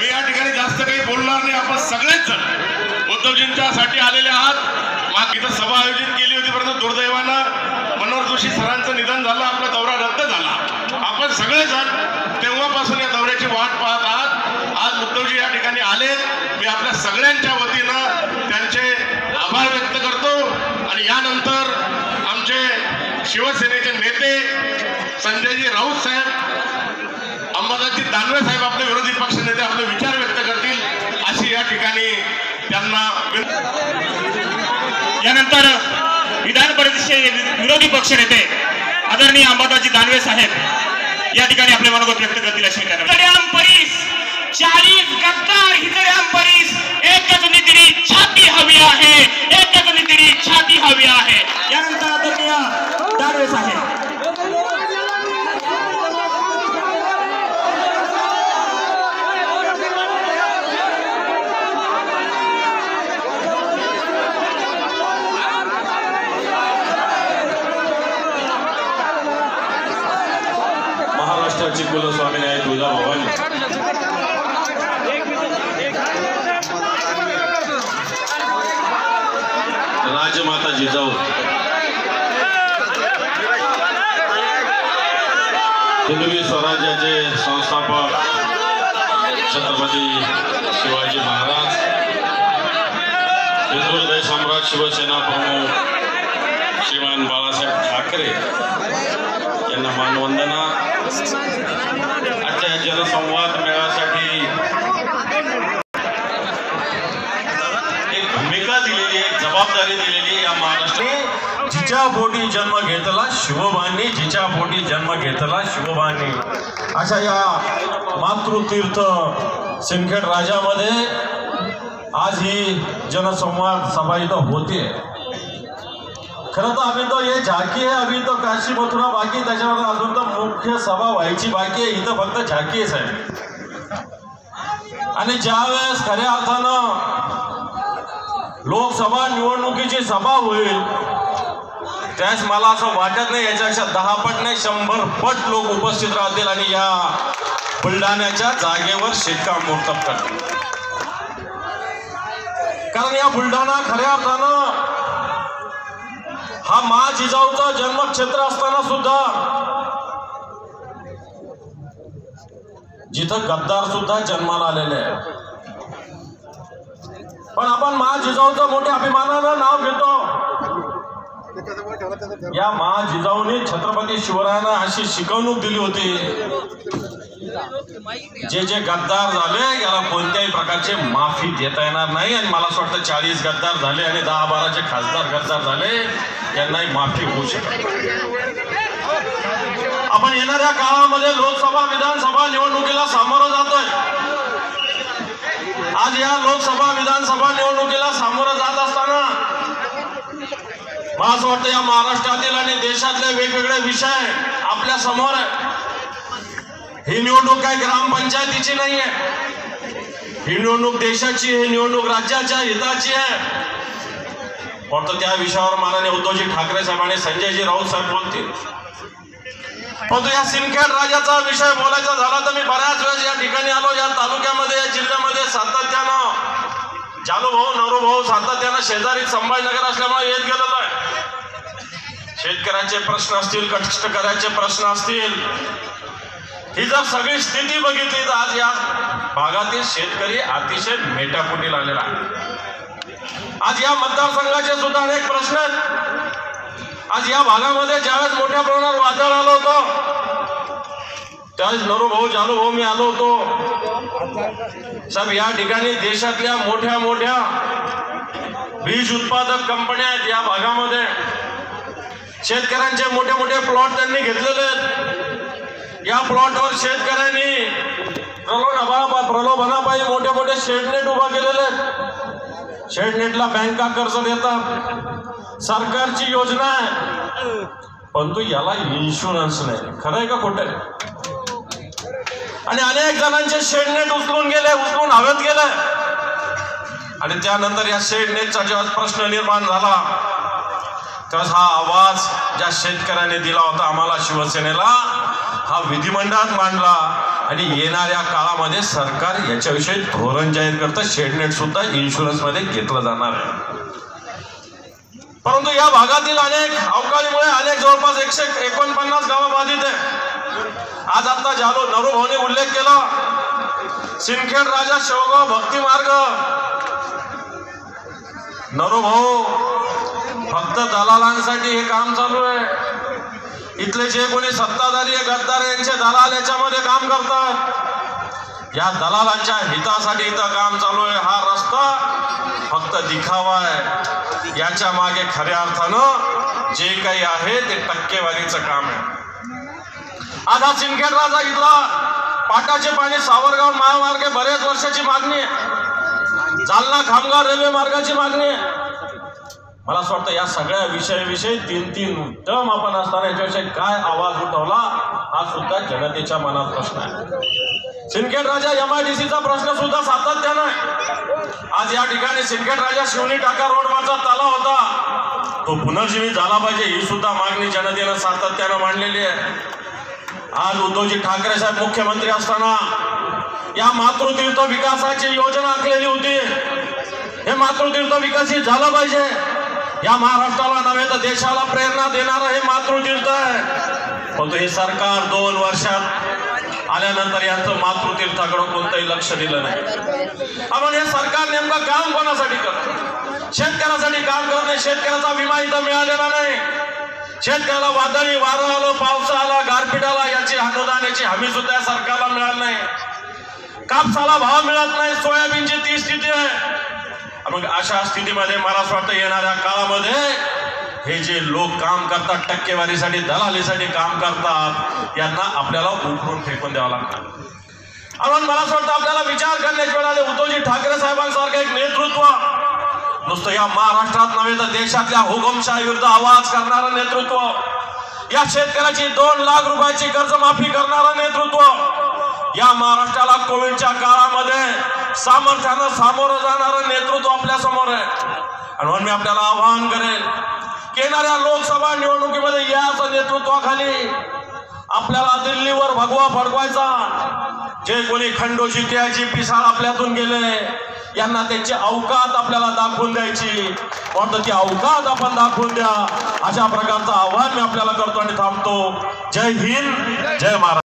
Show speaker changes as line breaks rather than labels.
मी या ठिकाणी जास्त काही बोलणार नाही। आपण सगळेच जण उद्धवजींच्यासाठी आलेले आहात। मग इथं सभा आयोजित केली होती, परंतु दुर्दैवानं मनोहर जोशी सरांचं निधन झालं, आपला दौरा रद्द झाला। आपण सगळेजण तेव्हापासून या दौऱ्याची वाट पाहत आहात। आज उद्धवजी या ठिकाणी आले, मी आपल्या सगळ्यांच्या वतीनं त्यांचे आभार व्यक्त करतो। आणि यानंतर आमचे शिवसेनेचे नेते संजयजी राऊत साहेब, अंबादासजी दानवे साहेब आपले विरोधी पक्ष नेते आपले विचार व्यक्त करतील, अशी या ठिकाणी त्यांना। यानंतर विधान परिषदेचे विरोधी पक्ष नेते आदरणीय अंबादासजी दानवे साहेब या ठिकाणी आपले मनोगत व्यक्त करतील, अशी परिस 40 गद्दार हिजड्याम परिस एकच नीतीची छाती हवी आहे, एकच नीतीची छाती हवी आहे। यानंतर आदरणीय दानवे साहेब।
महाराष्ट्राची कुलस्वामिनी आहे तुळजाभवानी, राजमाता जिजाऊ, हिंदवी स्वराज्याचे संस्थापक छत्रपती शिवाजी महाराज, हिंदू हृदय सम्राट शिवसेना प्रमुख श्रीमान बाळासाहेब ठाकरे यांना मानवंदना। आजच्या जनसंवाद मेळाव्यासाठी एक भूमिका दिलेली, एक जबाबदारी दिलेली या महाराष्ट्राने। जिच्या पोटी जन्म घेतला शिवबानी, जिच्या पोटी जन्म घेतला शिवबानी, अशा या मातृतीर्थ सिंदखेड राजामध्ये आज ही जनसंवाद सभा इथं होते। खरं तर अभी तो ये झाकी आहे, अभी तो काशी मथुरा बाकी, त्याच्यावर अजून तर मुख्य सभा व्हायची बाकी आहे। इथं फक्त झाकीच आहे। आणि ज्यावेळेस खऱ्या अर्थानं लोकसभा निवडणुकीची सभा होईल त्यावेळेस मला असं वाटत नाही याच्यापेक्षा 10 पट नाही 100 पट लोक उपस्थित राहतील आणि या बुलढाण्याच्या जागेवर शिक्कामोर्तब करतील। कारण या बुलढाणा खऱ्या अर्थानं हा मा जिजाऊचा जन्मक्षेत्र असताना सुद्धा जिथं गद्दार सुद्धा जन्माला आलेले आहे, पण आपण मा जिजाऊचं मोठ्या अभिमानानं नाव घेतो। या मा जिजाऊने छत्रपती शिवरायांना अशी शिकवणूक दिली होती, जे गद्दार झाले याला कोणत्याही प्रकारचे माफी देता येणार नाही। आणि मला असं वाटतं 40 गद्दार झाले आणि 10-12 खासदार गद्दार झाले, यांनाही माफी होऊ शकते। आपण येणाऱ्या काळामध्ये लोकसभा विधानसभा निवडणुकीला सामोरं जातोय। आज या लोकसभा विधानसभा निवडणुकीला सामोरं जात असताना मला असं वाटतं या महाराष्ट्रातील आणि देशातले वेगवेगळे विषय आपल्या समोर आहे। ही निवडणूक काय ग्रामपंचायतीची नाही आहे, ही निवडणूक देशाची, ही निवडणूक राज्याच्या हिताची आहे। परंतु त्या विषयावर माननीय उद्धवजी ठाकरे साहेब आणि संजयजी राऊत साहेब बोलतील। परंतु या सिंदखेड राजाचा विषय बोलायचा झाला तर मी बऱ्याच वेळेस या ठिकाणी आलो, या तालुक्यामध्ये या जिल्ह्यामध्ये सातत्यानं जालूभाऊ नवरूभाऊ सातत्यानं शेजारी संभाजीनगर असल्यामुळे येत गेलेलो आहे। शेतकऱ्याचे प्रश्न असतील, कष्टकऱ्याचे प्रश्न असतील, ही जर सगळी स्थिती बघितली तर आज या भागातील शेतकरी अतिशय मेटाकुटीला आलेला आहे। आज या मतदारसंघाचे सुद्धा अनेक प्रश्न आहेत। आज या भागामध्ये ज्यावेळेस मोठ्या प्रमाणावर वादळ आलं होतं त्यावेळेस नवरूभाऊ जालूभाऊ मी आलो होतो। साहेब या ठिकाणी देशातल्या मोठ्या मोठ्या बीज उत्पादक कंपन्या आहेत या भागामध्ये, शेतकऱ्यांचे मोठे मोठे प्लॉट त्यांनी घेतलेले आहेत। या प्लॉटवर शेतकऱ्यांनी प्रलोभनापायी मोठे मोठे शेडनेट उभा केलेले आहेत। शेडनेटला बँका कर्ज देतात, सरकारची योजना आहे, परंतु याला इन्शुरन्स नाही। खरं आहे का खोटं आहे? आणि अनेक जणांचे शेडनेट उचलून गेले, उचलून हवेत गेले। आणि त्यानंतर या शेडनेटचा जेव्हा प्रश्न निर्माण झाला तेव्हा हा आवाज ज्या शेतकऱ्याने दिला होता आम्हाला शिवसेनेला, हा विधिमंडळात मांडला आणि येणाऱ्या काळामध्ये सरकार याच्याविषयी धोरण जाहीर करतं. शेडनेट सुद्धा इन्शुरन्स मध्ये घेतलं जाणार आहे. परंतु या भागातील अनेक अवकाळीमुळे अनेक जवळपास 149 गावं बाधित आहे. आज आता नरूभाऊने उल्लेख केला, सिंदखेड राजा शेवगाव भक्ती मार्ग. नरूभाऊ, फक्त दलालांसाठी हे काम चालू आहे. इथले जे कोणी सत्ताधारी गद्दार यांचे दलाल याच्यामध्ये काम करतात. या दलालांच्या हितासाठी इथं काम चालू आहे. हा रस्ता फक्त दिखावा आहे. याच्या मागे खऱ्या अर्थानं जे काही आहे ते टक्केवारीचं काम आहे. आज हा सिंदखेड राजा इथला पाटाचे पाणी सावरगाव महामार्ग बरेच वर्षाची मागणी आहे. जालना खामगाव रेल्वे मार्गाची मागणी आहे. मला असं वाटतं या सगळ्या विषयाविषयी 3 टर्म आपण असताना याच्याविषयी काय आवाज उठवला हा सुद्धा जनतेच्या मनात प्रश्न आहे. सिंदखेड राजा MIDCचा प्रश्न सुद्धा सातत्यानं आहे. आज या ठिकाणी सिंदखेड राजा शिवणी टाका रोडवरचा तलाव होता, तो पुनर्जीवित झाला पाहिजे, ही सुद्धा मागणी जनतेनं सातत्यानं मांडलेली आहे. आज उद्धवजी ठाकरे साहेब मुख्यमंत्री असताना या मातृतीर्थ विकासाची योजना आखलेली होती. हे मातृतीर्थ विकसित झालं पाहिजे. या महाराष्ट्राला नव्हे तर देशाला प्रेरणा देणारं हे मातृतीर्थ आहे. परंतु हे सरकार 2 वर्षात आल्यानंतर यांचं मातृतीर्थाकडे कोणतंही लक्ष दिलं नाही. आपण हे सरकार नेमकं काम कोणासाठी करतं? शेतकऱ्यासाठी काम करत नाही. शेतकऱ्याचा विमा इथं मिळालेला नाही. शेतकऱ्याला वादळी वारं आलं, पाऊस आला, गारपीट आला, याची अनुदानाची हमी सुद्धा सरकारला मिळाली नाही. कापसाला भाव मिळत नाही. सोयाबीनची ती स्थिती आहे. मग अशा स्थितीमध्ये मला असं वाटतं येणाऱ्या काळामध्ये हे जे लोक काम करतात, टक्केवारीसाठी दलालीसाठी काम करतात, यांना आपल्याला उकरून फेकून द्यावं लागतं. म्हणून मला असं वाटतं आपल्याला विचार करण्याची वेळ आली. उद्धवजी ठाकरे साहेबांसारखं एक नेतृत्व नुसतं या महाराष्ट्रात नव्हे तर देशातल्या हुकुमशाही विरुद्ध आवाज करणारं नेतृत्व, या शेतकऱ्याची 2 लाख रुपयाची कर्जमाफी करणारं नेतृत्व, या महाराष्ट्राला कोविडच्या काळामध्ये सामर्थ्यानं सामोरं जाणारं नेतृत्व आपल्या समोर आहे. आणि म्हणून मी आपल्याला आवाहन करेन की येणाऱ्या लोकसभा निवडणुकीमध्ये याच नेतृत्वाखाली आपल्याला दिल्लीवर भगवा फडकवायचा. जे कोणी खंडोशी त्याची पिसाळ आपल्यातून गेले यांना त्यांची अवकात आपल्याला दाखवून द्यायची. वाटतं ती अवकात आपण दाखवून द्या. अशा प्रकारचं आव्हान मी आपल्याला करतो आणि थांबतो. जय हिंद, जय महाराष्ट्र.